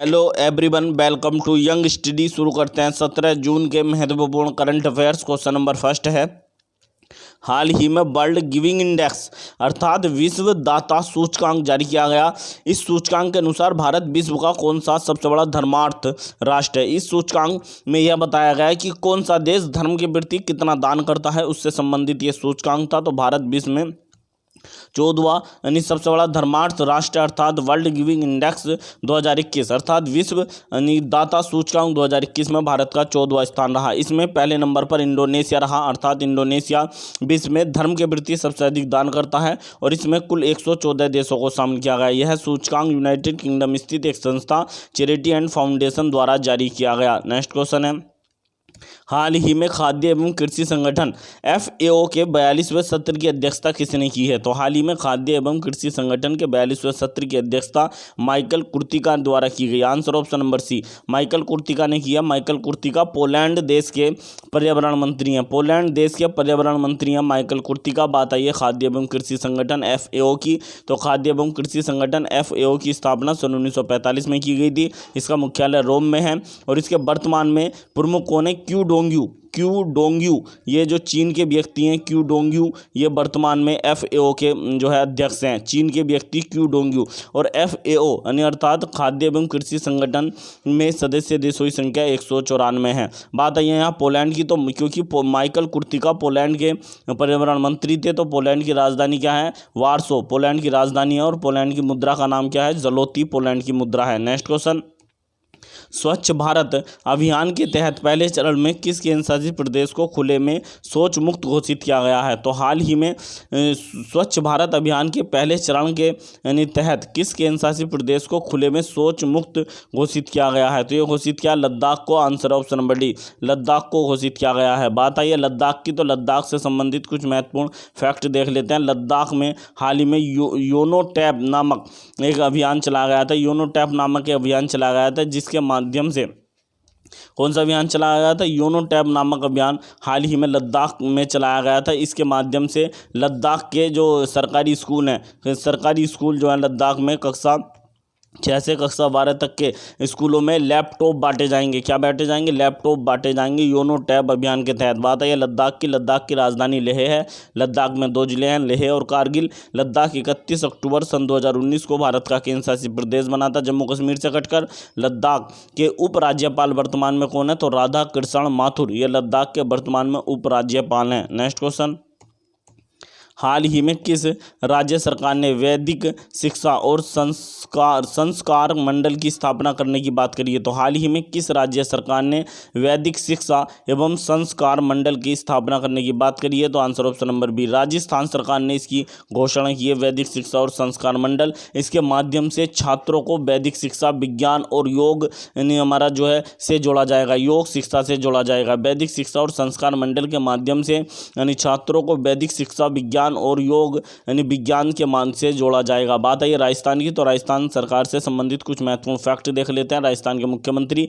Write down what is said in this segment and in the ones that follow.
Hello everyone, welcome to young study. शुरू करते हैं 17 जून के महत्वपूर्ण current affairs. Question number first है, हाल ही में वर्ल्ड गिविंग इंडेक्स अर्थात विश्व दाता सूचकांक जारी किया गया। इस सूचकांक के अनुसार भारत विश्व का कौन सा सबसे बड़ा धर्मार्थ राष्ट्र है। इस सूचकांक में यह बताया गया है कि कौन सा देश धर्म के प्रति कितना दान करता है, उससे संबंधित ये सूचकांक था। तो भारत विश्व में 14वां यानी सबसे बड़ा धर्मार्थ राष्ट्र अर्थात वर्ल्ड गिविंग इंडेक्स 2021 अर्थात विश्व यानी दाता सूचकांक 2021 में भारत का 14वां स्थान रहा। इसमें पहले नंबर पर इंडोनेशिया रहा अर्थात इंडोनेशिया विश्व में धर्म के प्रति सबसे अधिक दान करता है और इसमें कुल 114 देशों को शामिल किया गया। यह सूचकांक यूनाइटेड किंगडम स्थित एक संस्था चैरिटी एंड फाउंडेशन द्वारा जारी किया गया। नेक्स्ट क्वेश्चन है, हाल ही में खाद्य एवं कृषि संगठन FAO के 42वें सत्र की अध्यक्षता किसने की है। तो हाल ही में खाद्य एवं कृषि संगठन के 42वें सत्र की अध्यक्षता माइकल कुर्तिका द्वारा की गई। Answer option number C, Michael Kurtika ने किया। माइकल कुर्तिका पोलैंड देश के पर्यावरण मंत्री हैं। पोलैंड देश के पर्यावरण मंत्री हैं माइकल कुर्तिका। बात आई है खाद्य एवं कृषि संगठन FAO की। तो खाद्य एवं कृषि संगठन FAO की स्थापना सन 1945 में की गई थी। इसका मुख्यालय रोम में है और इसके वर्तमान में प्रमुख कौन है, क्यू डोंग्यू ये जो चीन के व्यक्ति हैं, क्यू डोंग्यू ये वर्तमान में FAO के जो है अध्यक्ष हैं, चीन के व्यक्ति क्यू डोंग्यू। और FAO यानी अर्थात खाद्य एवं कृषि संगठन में सदस्य देशों की संख्या 194 है। बात आई है यहाँ पोलैंड की, तो क्योंकि माइकल कुर्तिका पोलैंड के पर्यावरण मंत्री थे, तो पोलैंड की राजधानी क्या है, वार्सो पोलैंड की राजधानी है और पोलैंड की मुद्रा का नाम क्या है, जलोती पोलैंड की मुद्रा है। नेक्स्ट क्वेश्चन, स्वच्छ भारत अभियान के तहत पहले चरण में किस केंद्रशासित प्रदेश को खुले में शौच मुक्त घोषित किया गया है। तो हाल ही में स्वच्छ भारत अभियान के पहले चरण के यानी तहत किस केंद्रशासित प्रदेश को खुले में शौच मुक्त घोषित किया गया है। तो ये घोषित किया लद्दाख को। Answer option number D, Ladakh को घोषित किया गया है। बात आई है लद्दाख की, तो लद्दाख से संबंधित कुछ महत्वपूर्ण फैक्ट देख लेते हैं। लद्दाख में हाल ही में योनो टैब नामक एक अभियान चलाया गया था। योनो टैब नामक एक अभियान चलाया गया था, जिसके माध्यम से कौन सा अभियान चलाया गया था, योनो टैब नामक अभियान हाल ही में लद्दाख में चलाया गया था। इसके माध्यम से लद्दाख के जो सरकारी स्कूल हैं, सरकारी स्कूल जो है लद्दाख में कक्षा 6 से कक्षा 12 तक के स्कूलों में लैपटॉप बांटे जाएंगे। क्या बांटे जाएंगे, लैपटॉप बांटे जाएंगे योनो टैब अभियान के तहत। बात है लद्दाख की, लद्दाख की राजधानी लेह है। लद्दाख में 2 जिले हैं, लेह और कारगिल। लद्दाख 31 अक्टूबर सन 2019 को भारत का केंद्र शासित प्रदेश बना था, जम्मू कश्मीर से कटकर। लद्दाख के उपराज्यपाल वर्तमान में कौन है, तो राधा कृष्ण माथुर ये लद्दाख के वर्तमान में उपराज्यपाल हैं। नेक्स्ट क्वेश्चन, हाल ही में किस राज्य सरकार ने वैदिक शिक्षा और संस्कार मंडल की स्थापना करने की बात करी है। तो हाल ही में किस राज्य सरकार ने वैदिक शिक्षा एवं संस्कार मंडल की स्थापना करने की बात करी है। तो answer option number B, Rajasthan सरकार ने इसकी घोषणा की है, वैदिक शिक्षा और संस्कार मंडल। इसके माध्यम से छात्रों को वैदिक शिक्षा, विज्ञान और योग यानी हमारा जो है से जोड़ा जाएगा, योग शिक्षा से जोड़ा जाएगा। वैदिक शिक्षा और संस्कार मंडल के माध्यम से यानी छात्रों को वैदिक शिक्षा, विज्ञान और योग यानी विज्ञान के मान से जोड़ा जाएगा। बात आई राजस्थान की, तो राजस्थान सरकार से संबंधित कुछ महत्वपूर्ण फैक्ट देख लेते हैं। राजस्थान के मुख्यमंत्री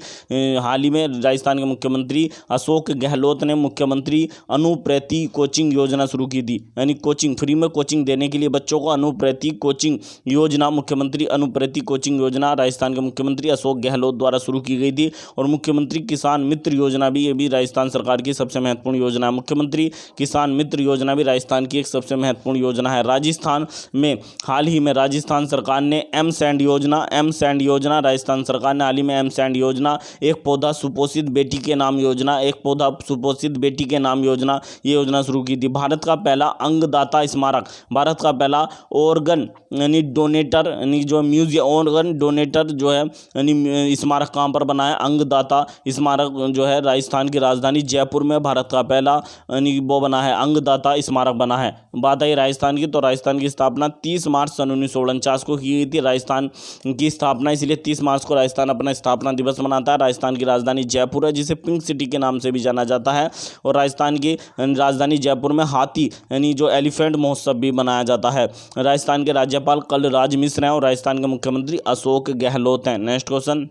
हाल ही में राजस्थान के मुख्यमंत्री अशोक गहलोत ने मुख्यमंत्री अनुप्रति कोचिंग योजना शुरू की थी, यानी कोचिंग फ्री में कोचिंग देने के लिए बच्चों को अनुप्रति कोचिंग योजना, मुख्यमंत्री अनुप्रति कोचिंग योजना राजस्थान के मुख्यमंत्री अशोक गहलोत द्वारा शुरू की गई थी। और मुख्यमंत्री किसान मित्र योजना भी, ये भी राजस्थान सरकार की सबसे महत्वपूर्ण योजना है। मुख्यमंत्री किसान मित्र योजना भी राजस्थान की एक सबसे महत्वपूर्ण योजना है। राजस्थान में हाल ही में राजस्थान सरकार ने एम सैंड योजना राजस्थान सरकार ने हाल ही में एम सैंड योजना, एक पौधा सुपोषित बेटी के नाम योजना, एक पौधा सुपोषित बेटी के नाम योजना, ये योजना शुरू की थी। भारत का पहला अंगदाता स्मारक, भारत का पहला ऑर्गन यानी डोनेटर यानी जो म्यूजियम ऑर्गन डोनेटर जो है यानी स्मारक कहाँ पर बना है, अंगदाता स्मारक जो है राजस्थान की राजधानी जयपुर में भारत का पहला यानी वो बना है, अंगदाता स्मारक बना है। बात आई राजस्थान की, तो राजस्थान की स्थापना 30 मार्च सन 1949 को की गई थी। राजस्थान की स्थापना इसलिए 30 मार्च को राजस्थान अपना स्थापना दिवस मनाता है। राजस्थान की राजधानी जयपुर है, जिसे पिंक सिटी के नाम से भी जाना जाता है। और राजस्थान की राजधानी जयपुर में हाथी यानी जो एलिफेंट महोत्सव भी मनाया जाता है। राजस्थान के राज्यपाल कलराज मिश्र हैं और राजस्थान के मुख्यमंत्री अशोक गहलोत हैं। नेक्स्ट क्वेश्चन,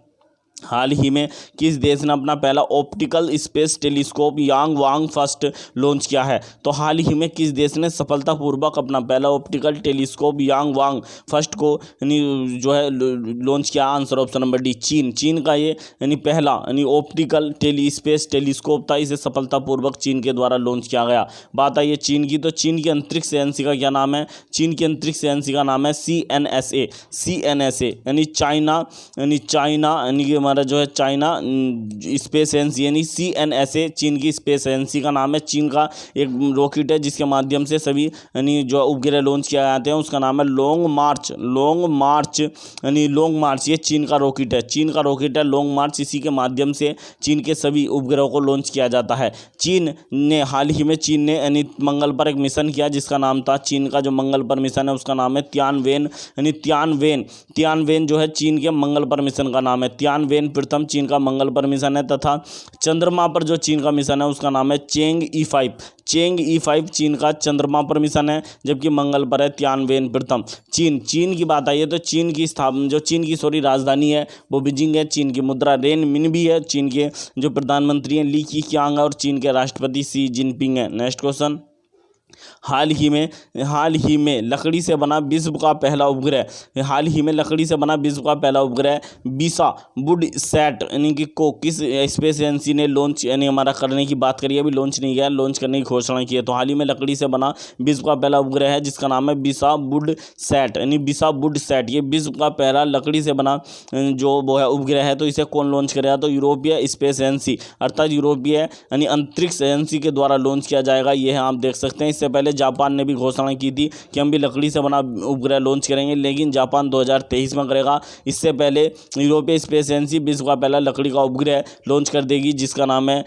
हाल ही में किस देश ने अपना पहला ऑप्टिकल स्पेस टेलीस्कोप यांग वांग फर्स्ट लॉन्च किया है? तो हाल ही में किस देश ने सफलतापूर्वक अपना पहला ऑप्टिकल टेलीस्कोप यांग वांग फर्स्ट को जो है लॉन्च किया? आंसर ऑप्शन नंबर डी चीन। चीन का ये पहला ऑप्टिकल स्पेस टेलीस्कोप था, इसे सफलतापूर्वक चीन के द्वारा लॉन्च किया गया। बात आई है चीन की, तो चीन की अंतरिक्ष एजेंसी का क्या नाम है? चीन की अंतरिक्ष एजेंसी का नाम है CNSA। चाइना कि हमारा जो है चाइना स्पेस एजेंसी CNSA चीन की स्पेस एजेंसी का नाम है। चीन का एक रॉकेट है जिसके माध्यम से सभी जो उपग्रह लॉन्च किए जाते हैं, उसका नाम है लॉन्ग मार्च। ये चीन का रॉकेट है लॉन्ग मार्च। इसी के माध्यम से चीन के सभी उपग्रहों को लॉन्च किया जाता है। चीन ने हाल ही में मंगल पर एक मिशन किया जिसका नाम था, चीन का जो मंगल पर मिशन है उसका नाम है तियानवेन जो है चीन के मंगल पर मिशन का नाम है। तियानवेन प्रथम चीन का मंगल पर मिशन है, तथा चंद्रमा पर जो चीन का मिशन है उसका नाम है चेंग-ई 5 चीन का चंद्रमा पर मिशन है, जबकि मंगल पर है तियानवेन प्रथम। चीन की बात आई है तो चीन की राजधानी है वो बीजिंग है। चीन की मुद्रा रेन मिनबी है। चीन के जो प्रधानमंत्री हैं ली कीक्यांग है और चीन के राष्ट्रपति शी जिनपिंग है। नेक्स्ट क्वेश्चन, हाल ही में लकड़ी से बना विश्व का पहला उपग्रह बीसा वुड सैट किस स्पेस एजेंसी ने लॉन्च करने की बात करी है? अभी लॉन्च नहीं किया, लॉन्च करने की घोषणा की है। तो हाल ही में लकड़ी से बना विश्व का पहला उपग्रह है जिसका नाम है बीसा वुड सैट। ये विश्व का पहला लकड़ी से बना जो वो है उपग्रह है। तो इसे कौन लॉन्च करेगा? तो यूरोपीय स्पेस एजेंसी अर्थात यूरोपीय अंतरिक्ष एजेंसी के द्वारा लॉन्च किया जाएगा। ये आप देख सकते हैं। इससे पहले जापान ने भी घोषणा की थी कि हम भी लकड़ी से बना उपग्रह लॉन्च करेंगे, लेकिन जापान 2023 में करेगा। इससे पहले यूरोपीय स्पेस एजेंसी विश्व का पहला लकड़ी का उपग्रह लॉन्च कर देगी जिसका नाम है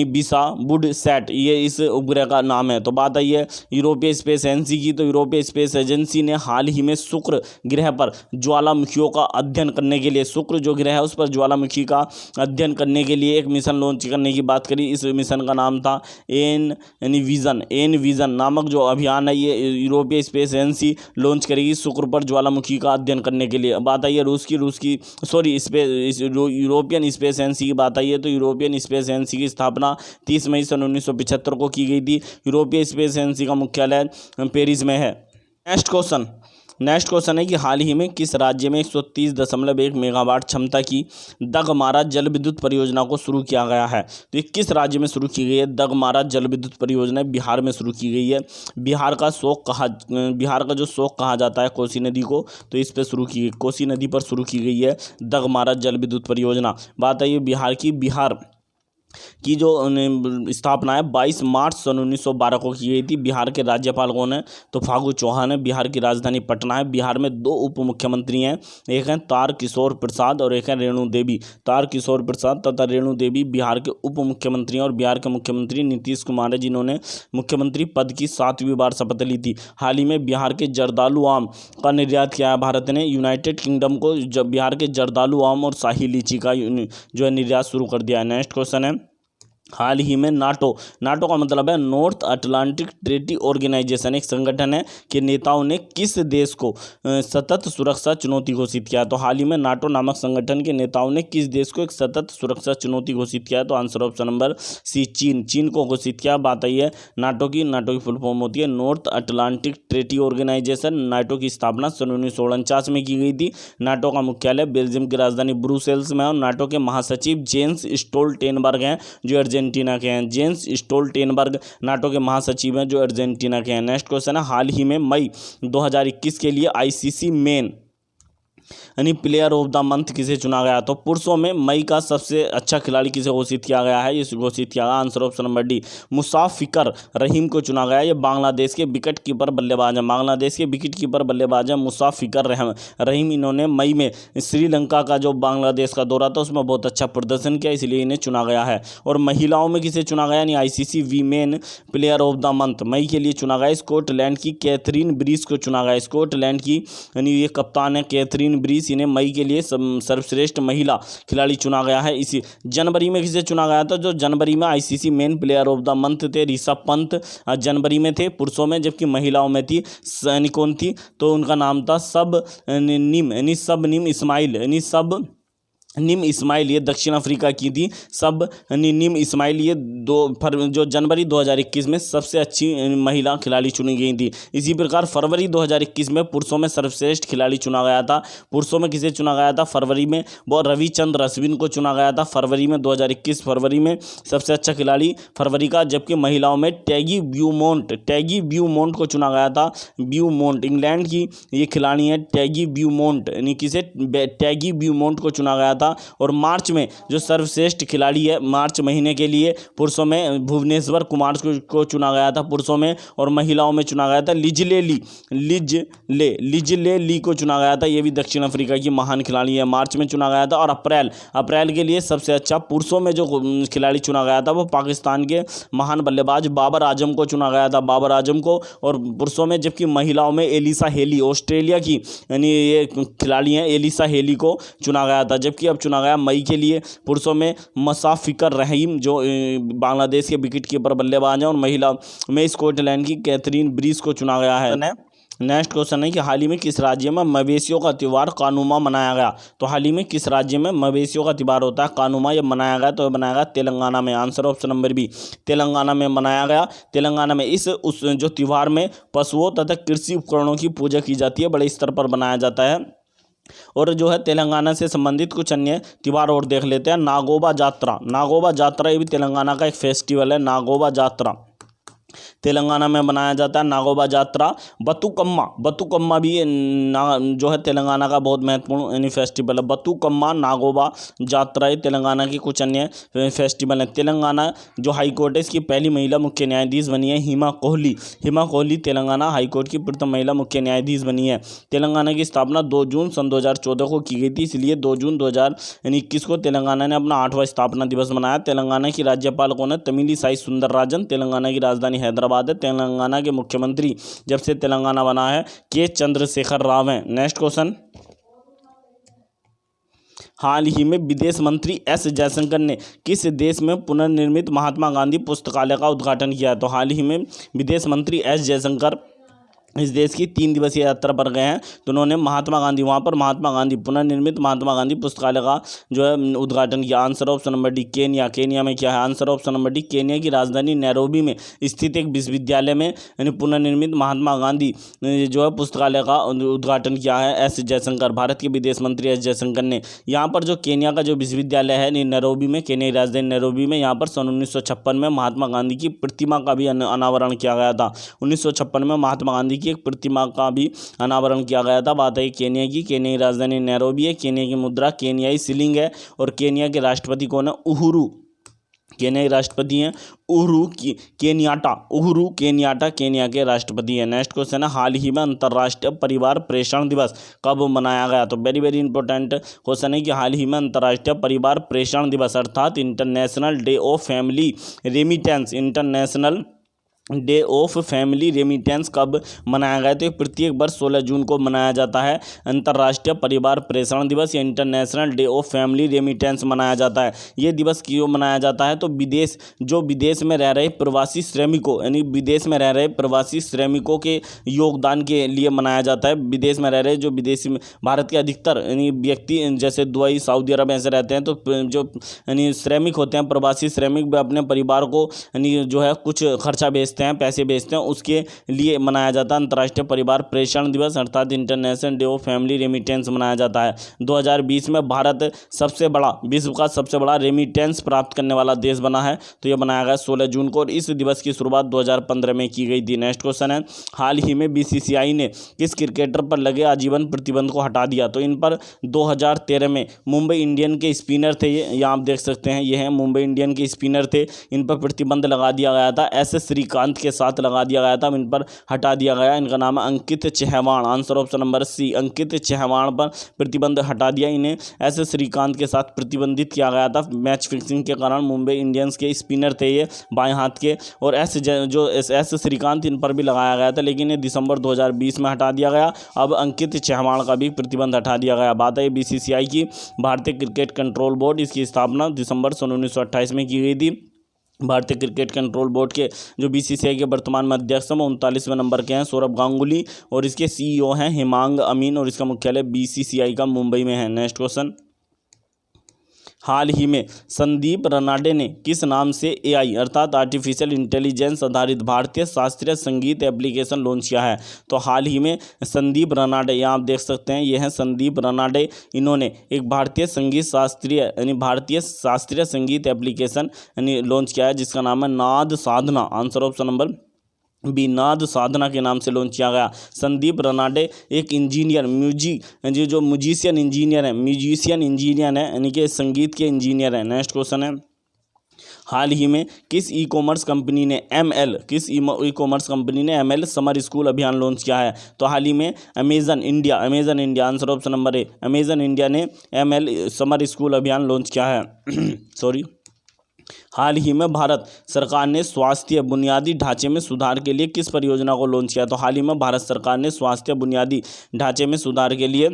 बीसा वुड सैट। ये इस उपग्रह का नाम है। तो बात आई है यूरोपीय स्पेस एजेंसी की, तो यूरोपीय स्पेस एजेंसी ने हाल ही में शुक्र ग्रह पर ज्वालामुखियों का अध्ययन करने के लिए, शुक्र जो ग्रह है उस पर ज्वालामुखी का अध्ययन करने के लिए एक मिशन लॉन्च करने की बात करी। इस मिशन का नाम था एन विजन नामक जो अभियान है ये यूरोपीय स्पेस एजेंसी लॉन्च करेगी शुक्र पर ज्वालामुखी का अध्ययन करने के लिए। बात आई है यूरोपियन स्पेस एजेंसी की बात आई है, तो यूरोपियन स्पेस एजेंसी की स्थापना 30 मई सन 1975 को की गई थी। यूरोपीय स्पेस एजेंसी का मुख्यालय पेरिस में है। नेक्स्ट क्वेश्चन है कि हाल ही में किस राज्य में 130.1 मेगावाट क्षमता की दगमारा जल विद्युत परियोजना को शुरू किया गया है? तो ये किस राज्य में शुरू की गई है? दगमारा जल विद्युत परियोजना बिहार में शुरू की गई है। बिहार का जो शोक कहा जाता है कोसी नदी को, तो इस पर शुरू की गई, कोसी नदी पर शुरू की गई है दगमारा जल विद्युत परियोजना। बात आई बिहार की जो स्थापना है 22 मार्च सन 1912 को की गई थी। बिहार के राज्यपाल कौन है? तो फागू चौहान है। बिहार की राजधानी पटना है। बिहार में 2 उप मुख्यमंत्री हैं, एक हैं तारकिशोर प्रसाद और एक हैं रेणु देवी। तारकिशोर प्रसाद तथा रेणु देवी बिहार के उप मुख्यमंत्री हैं और बिहार के मुख्यमंत्री नीतीश कुमार है जिन्होंने मुख्यमंत्री पद की 7वीं बार शपथ ली थी। हाल ही में बिहार के जर्दालू आम का निर्यात किया है भारत ने। यूनाइटेड किंगडम को बिहार के जर्दालू आम और शाही लीची का जो है निर्यात शुरू कर दिया है। नेक्स्ट क्वेश्चन है, हाल ही में नाटो का मतलब है नॉर्थ अटलांटिक ट्रीटी ऑर्गेनाइजेशन, एक संगठन है कि नेताओं ने किस देश को सतत सुरक्षा चुनौती घोषित किया? तो हाल ही में नाटो नामक संगठन के नेताओं ने किस देश को एक सतत सुरक्षा चुनौती घोषित किया? तो आंसर ऑप्शन नंबर सी चीन को घोषित किया। बात आई है नाटो की फुल फॉर्म होती है north Atlantic treaty organisation. NATO की स्थापना सन 1949 में की गई थी। नाटो का मुख्यालय बेल्जियम की राजधानी ब्रुसेल्स में है और नाटो के महासचिव जेंस स्टोल्टेनबर्ग हैं जो अर्जेंटीना के हैं। जेंस स्टोल्टेनबर्ग नाटो के महासचिव हैं जो अर्जेंटीना के हैं। नेक्स्ट क्वेश्चन है, हाल ही में मई 2021 के लिए ICC main player of the month किसे चुना गया? तो पुरुषों में मई का सबसे अच्छा खिलाड़ी किसे घोषित किया गया है? इसे घोषित किया गया आंसर ऑप्शन नंबर डी मुसाफिकर रहीम को चुना गया। ये बांग्लादेश के विकेट कीपर बल्लेबाज है मुसाफिकर रहीम। इन्होंने मई में श्रीलंका का जो बांग्लादेश का दौरा था उसमें बहुत अच्छा प्रदर्शन किया, इसलिए इन्हें चुना गया है। और महिलाओं में किसे चुना गया? यानी ICC women player of the month मई के लिए चुना गया स्कॉटलैंड की कैथरीन ब्रीस को चुना गया। स्कॉटलैंड की यानी ये कप्तान है कैथरीन ब्रीस, इन्हें मई के लिए सर्वश्रेष्ठ महिला खिलाड़ी चुना गया है। इसी जनवरी में किसे चुना गया था? जो जनवरी में ICC main player of the month थे ऋषभ पंत जनवरी में थे पुरुषों में, जबकि महिलाओं में थी कौन थी? तो उनका नाम था शबनीम इस्माइल निम इस्माइल ये दक्षिण अफ्रीका की थी। सब निम इस्माइल ये जो जनवरी 2021 में सबसे अच्छी महिला खिलाड़ी चुनी गई थी। इसी प्रकार फरवरी 2021 में पुरुषों में सर्वश्रेष्ठ खिलाड़ी चुना गया था। पुरुषों में किसे चुना गया था? फरवरी में वो रविचंद्र अश्विन को चुना गया था फरवरी में 2021 फरवरी में सबसे अच्छा खिलाड़ी फरवरी का। जबकि महिलाओं में टैगी ब्यूमोंट को चुना गया था। ब्यूमोंट इंग्लैंड की ये खिलाड़ी है टैगी ब्यूमोंट, यानी किसे टैगी ब्यूमोंट को चुना गया था। और मार्च में जो सर्वश्रेष्ठ खिलाड़ी है मार्च महीने के लिए पुरुषों में भुवनेश्वर कुमार को चुना गया था पुरुषों में, और महिलाओं में चुना गया था लिजले ली को चुना गया था। ये भी दक्षिण अफ्रीका की महान खिलाड़ी है, मार्च में चुना गया था। और अप्रैल के लिए सबसे अच्छा पुरुषों में जो खिलाड़ी चुना गया था वो पाकिस्तान के महान बल्लेबाज बाबर आजम को चुना गया था, बाबर आजम को, और पुरुषों में। जबकि महिलाओं में एलिसा हेली ऑस्ट्रेलिया की यानी ये खिलाड़ी हैं एलिसा हेली को चुना गया था। जबकि अब चुना गया मई के लिए पुरुषों में मुशफ़िकुर रहीम जो बांग्लादेश के विकेट कीपर बल्लेबाज हैं, और महिला में स्कॉटलैंड की कैथरीन ब्रीस को चुना गया है। नेक्स्ट क्वेश्चन है कि हाल ही में किस राज्य में मवेशियों का त्यौहार कानुमा मनाया गया? तो हाल ही में किस राज्य में मवेशियों का त्यौहार होता है कानुमा ये मनाया गया? तो बनाया गया तेलंगाना में। Answer option number B, Telangana में मनाया गया। तेलंगाना में उस जो त्यौहार में पशुओं तथा कृषि उपकरणों की पूजा की जाती है, बड़े स्तर पर बनाया जाता है। और जो है तेलंगाना से संबंधित कुछ अन्य त्यौहार और देख लेते हैं। नागोबा जात्रा ये भी तेलंगाना का एक फेस्टिवल है। नागोबा जात्रा तेलंगाना में मनाया जाता है। नागोबा जात्रा। बतुकम्मा भी जो है तेलंगाना का बहुत महत्वपूर्ण यानी फेस्टिवल है। बतुकम्मा, नागोबा जात्रा ये तेलंगाना की कुछ अन्य फेस्टिवल हैं। तेलंगाना जो हाई कोर्ट है इसकी पहली महिला मुख्य न्यायाधीश बनी है हिमा कोहली तेलंगाना हाई कोर्ट की प्रथम महिला मुख्य न्यायाधीश बनी है। तेलंगाना की स्थापना 2 जून सन 2014 को की गई थी, इसलिए 2 जून 2021 को तेलंगाना ने अपना 8वां स्थापना दिवस मनाया। तेलंगाना की राज्यपाल कौन है? तमिलिसाई सुंदरराजन। तेलंगाना की राजधानी हैदराबाद है। तेलंगाना के मुख्यमंत्री जब से तेलंगाना बना है के चंद्रशेखर राव हैं। नेक्स्ट क्वेश्चन, हाल ही में विदेश मंत्री एस जयशंकर ने किस देश में पुनर्निर्मित महात्मा गांधी पुस्तकालय का उद्घाटन किया? तो हाल ही में विदेश मंत्री एस जयशंकर इस देश की 3 दिवसीय यात्रा पर गए हैं, तो उन्होंने महात्मा गांधी वहाँ पर महात्मा गांधी पुनर्निर्मित महात्मा गांधी पुस्तकालय का जो है उद्घाटन किया। Answer option number D, Kenya में क्या है? Answer option number D, Kenya की राजधानी नैरोबी में स्थित एक विश्वविद्यालय में यानी पुनर्निर्मित महात्मा गांधी जो है पुस्तकालय का उद्घाटन किया है एस जयशंकर। भारत के विदेश मंत्री एस जयशंकर ने यहाँ पर जो केन्या का जो विश्वविद्यालय है नैरोबी में, केन्या की राजधानी नैरोबी में, यहाँ पर सन 1956 में महात्मा गांधी की प्रतिमा का भी अनावरण किया गया था। 1956 में महात्मा गांधी की एक प्रतिमा का भी अनावरण किया गया था। बात है केन्या की राजधानी नैरोबी है। केन्या की मुद्रा केन्याई शिलिंग है। और केन्या के राष्ट्रपति कौन है? उहुरु, केन्या के राष्ट्रपति हैं उहुरु केन्याटा केन्या के राष्ट्रपति हैं। नेक्स्ट क्वेश्चन है, हाल ही में अंतर्राष्ट्रीय परिवार प्रेषण दिवस कब मनाया गया? तो वेरी इंपॉर्टेंट क्वेश्चन है कि हाल ही में अंतर्राष्ट्रीय परिवार प्रेषण दिवस अर्थात international day of family remittance कब मनाया गया? तो प्रत्येक वर्ष 16 जून को मनाया जाता है। अंतर्राष्ट्रीय परिवार प्रेषण दिवस या international day of family remittance मनाया जाता है। ये दिवस क्यों मनाया जाता है? तो विदेश में रह रहे प्रवासी श्रमिकों यानी विदेश में रह रहे प्रवासी श्रमिकों के योगदान के लिए मनाया जाता है। विदेश में रह रहे जो विदेशी भारत के अधिकतर यानी व्यक्ति जैसे दुबई, सऊदी अरब ऐसे रहते हैं, तो जो यानी श्रमिक होते हैं प्रवासी श्रमिक वे अपने परिवार को यानी जो है कुछ खर्चा भेजते हैं, पैसे भेजते हैं, उसके लिए मनाया जाता है अंतर्राष्ट्रीय परिवार प्रेषण दिवस अर्थात international day of family remittance मनाया जाता है। 2020 में भारत विश्व का सबसे बड़ा रेमिटेंस प्राप्त करने वाला देश बना है, तो यह बनाया गया 16 जून को, और इस दिवस की शुरुआत 2015 में की गई थी। नेक्स्ट क्वेश्चन है, हाल ही में बीसीसीआई ने किस क्रिकेटर पर लगे आजीवन प्रतिबंध को हटा दिया? तो इन पर 2013 में मुंबई इंडियन के स्पिनर थे, ये आप देख सकते हैं, ये हैं मुंबई इंडियन के स्पिनर थे, इन पर प्रतिबंध लगा दिया गया था। एस श्रीकांत के साथ लगा दिया गया था, इन पर हटा दिया गया। इनका नाम है अंकित चहवाण। आंसर ऑप्शन नंबर सी, अंकित चहवाण पर प्रतिबंध हटा दिया। इन्हें एस श्रीकांत के साथ प्रतिबंधित किया गया था मैच फिक्सिंग के कारण। मुंबई इंडियंस के स्पिनर थे ये बाएं हाथ के, और एस श्रीकांत इन पर भी लगाया गया था, लेकिन ये दिसंबर 2020 में हटा दिया गया। अब अंकित चहवाण का भी प्रतिबंध हटा दिया गया। बात है बीसीसीआई की, भारतीय क्रिकेट कंट्रोल बोर्ड, इसकी स्थापना दिसंबर 1928 में की गई थी। भारतीय क्रिकेट कंट्रोल बोर्ड के जो बीसीसीआई के वर्तमान में अध्यक्ष हैं 39वें नंबर के हैं सौरभ गांगुली, और इसके सीईओ हैं हिमांग अमीन, और इसका मुख्यालय बीसीसीआई का मुंबई में है। नेक्स्ट क्वेश्चन, हाल ही में संदीप रनाडे ने किस नाम से एआई अर्थात आर्टिफिशियल इंटेलिजेंस आधारित भारतीय शास्त्रीय संगीत एप्लीकेशन लॉन्च किया है? तो हाल ही में संदीप रनाडे, यहाँ आप देख सकते हैं, ये हैं संदीप रनाडे। इन्होंने एक भारतीय शास्त्रीय संगीत एप्लीकेशन लॉन्च किया है जिसका नाम है नाद साधना। आंसर ऑप्शन नंबर बी, नाद साधना के नाम से लॉन्च किया गया। संदीप रनाडे एक इंजीनियर, म्यूजिशियन इंजीनियर है, यानी कि संगीत के इंजीनियर हैं। नेक्स्ट क्वेश्चन है, हाल ही में किस ई कॉमर्स कंपनी ने एमएल समर स्कूल अभियान लॉन्च किया है? तो हाल ही में Amazon India, answer option number A, Amazon India ने एमएल समर स्कूल अभियान लॉन्च किया है। सॉरी। हाल ही में भारत सरकार ने स्वास्थ्य बुनियादी ढांचे में सुधार के लिए किस परियोजना को लॉन्च किया? तो हाल ही में भारत सरकार ने स्वास्थ्य बुनियादी ढांचे में सुधार के लिए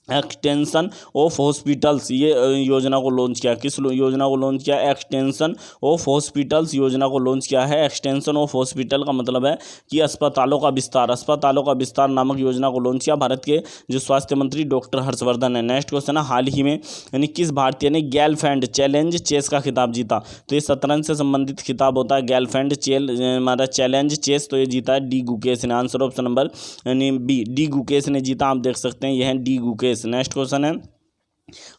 एक्सटेंशन ऑफ हॉस्पिटल्स ये योजना को लॉन्च किया। किस योजना को लॉन्च किया? एक्सटेंशन ऑफ हॉस्पिटल्स योजना को लॉन्च किया है। एक्सटेंशन ऑफ हॉस्पिटल का मतलब है कि अस्पतालों का विस्तार नामक योजना को लॉन्च किया भारत के जो स्वास्थ्य मंत्री डॉक्टर हर्षवर्धन है। नेक्स्ट क्वेश्चन है, हाल ही में यानी किस भारतीय ने गेलफैंड चैलेंज चेस का खिताब जीता? तो ये शतरंज से संबंधित खिताब होता है गेलफैंड हमारा चैलेंज चेस, तो ये जीता है डी गुकेश ने। आंसर ऑप्शन नंबर यानी बी, डी गुकेश ने जीता। आप देख सकते हैं, यह है डी गुकेश। नेक्स्ट क्वेश्चन है,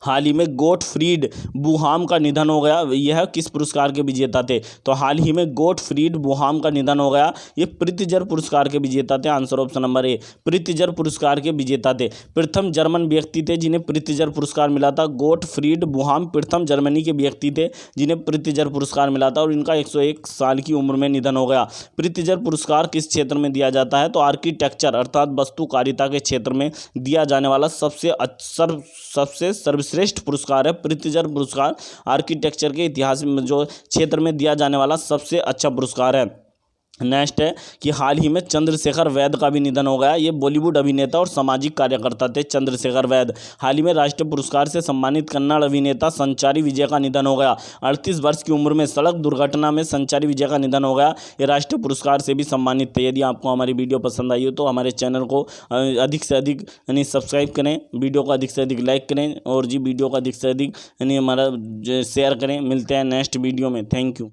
हाल ही में गोटफ्रीड बुहाम का निधन हो गया, यह किस पुरस्कार के विजेता थे? तो हाल ही में गोटफ्रीड बुहाम का निधन हो गया, ये प्रित्जर पुरस्कार के विजेता थे। Answer option number A, Pritzker पुरस्कार के विजेता थे। प्रथम जर्मन व्यक्ति थे जिन्हें प्रित्जर पुरस्कार मिला था। गोटफ्रीड बुहाम प्रथम जर्मनी के व्यक्ति थे जिन्हें प्रित्जर पुरस्कार मिला था और इनका 101 साल की उम्र में निधन हो गया। प्रित्जर पुरस्कार किस क्षेत्र में दिया जाता है? तो आर्किटेक्चर अर्थात वास्तुकारिता के क्षेत्र में दिया जाने वाला सबसे सर्वश्रेष्ठ पुरस्कार है प्रित्जर पुरस्कार। आर्किटेक्चर के इतिहास में जो क्षेत्र में दिया जाने वाला सबसे अच्छा पुरस्कार है। नेक्स्ट है कि हाल ही में चंद्रशेखर वैद्य का भी निधन हो गया। ये बॉलीवुड अभिनेता और सामाजिक कार्यकर्ता थे चंद्रशेखर वैद्य। हाल ही में राष्ट्रीय पुरस्कार से सम्मानित कन्नड़ अभिनेता संचारी विजय का निधन हो गया। 38 वर्ष की उम्र में सड़क दुर्घटना में संचारी विजय का निधन हो गया। ये राष्ट्रीय पुरस्कार से भी सम्मानित थे। यदि आपको हमारी वीडियो पसंद आई हो तो हमारे चैनल को अधिक से अधिक यानी सब्सक्राइब करें, वीडियो को अधिक से अधिक लाइक करें और वीडियो को अधिक से अधिक यानी हमारा शेयर करें। मिलते हैं नेक्स्ट वीडियो में। Thank you.